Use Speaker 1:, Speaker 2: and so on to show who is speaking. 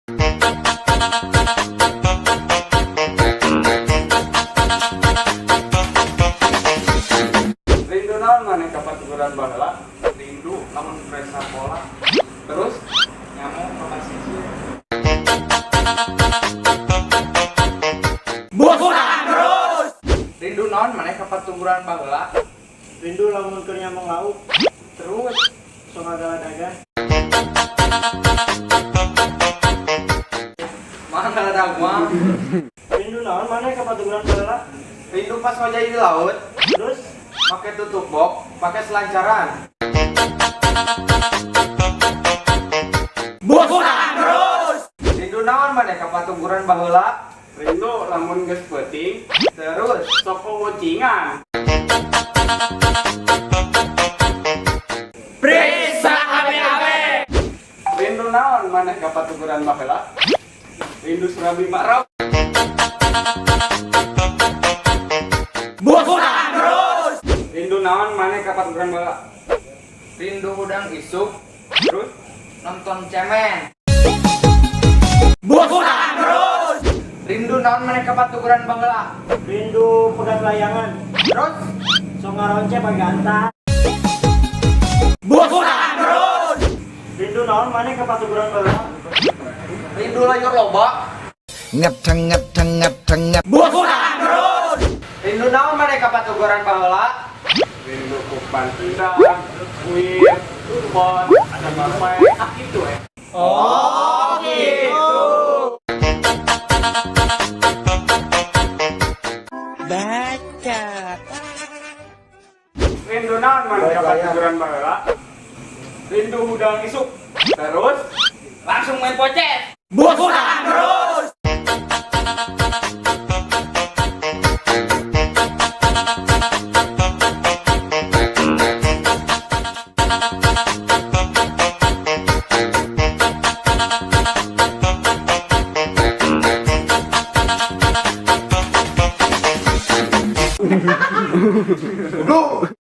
Speaker 1: Rindu naon maneh ka patuguran baheula? Rindu lamun presa bola. Terus nyamuk makan sisir.
Speaker 2: Bosan terus.
Speaker 1: Rindu naon maneh ka patuguran baheula?
Speaker 2: Rindu lamun keur nyamong lauk.
Speaker 1: Terus
Speaker 2: Sok ngagala-daga.
Speaker 1: mangga dagma.
Speaker 2: Rindu naon maneh ka patuguran baheula?
Speaker 1: Rindu pas ngojai di laut,
Speaker 2: Terus
Speaker 1: pakai tutup box, pakai selancaran.
Speaker 2: bosan terus.
Speaker 1: Rindu naon maneh ka patuguran baheula? Rindu lamun geus peuting, terus sok wucingan.
Speaker 2: Presa abe-abe.
Speaker 1: Rindu naon maneh ka patuguran baheula? Rindu surabi ma'ruf.
Speaker 2: Bosan terus.
Speaker 1: Rindu naon maneh ka patuguran baheula? Rindu udang isuk, terus nonton cemen.
Speaker 2: Bosan terus.
Speaker 1: Rindu naon maneh ka patuguran baheula?
Speaker 2: Rindu pegang layangan.
Speaker 1: Terus
Speaker 2: Sok ngaronce pagantan. Bosan terus. Rindu naon maneh ka patuguran baheula?
Speaker 1: rindu layur loba.
Speaker 3: Ngepeng.
Speaker 2: Bosan terus.
Speaker 1: Rindu naon maneh ka patuguran baheula? Rindu kupan indang, kuir, turbon, ada marmai, gitu
Speaker 2: Oh gitu.
Speaker 3: Baca.
Speaker 1: Rindu naon maneh ka patuguran baheula? Rindu udang isuk. Terus langsung main pocet.
Speaker 2: Bosan terus.
Speaker 1: Goblok.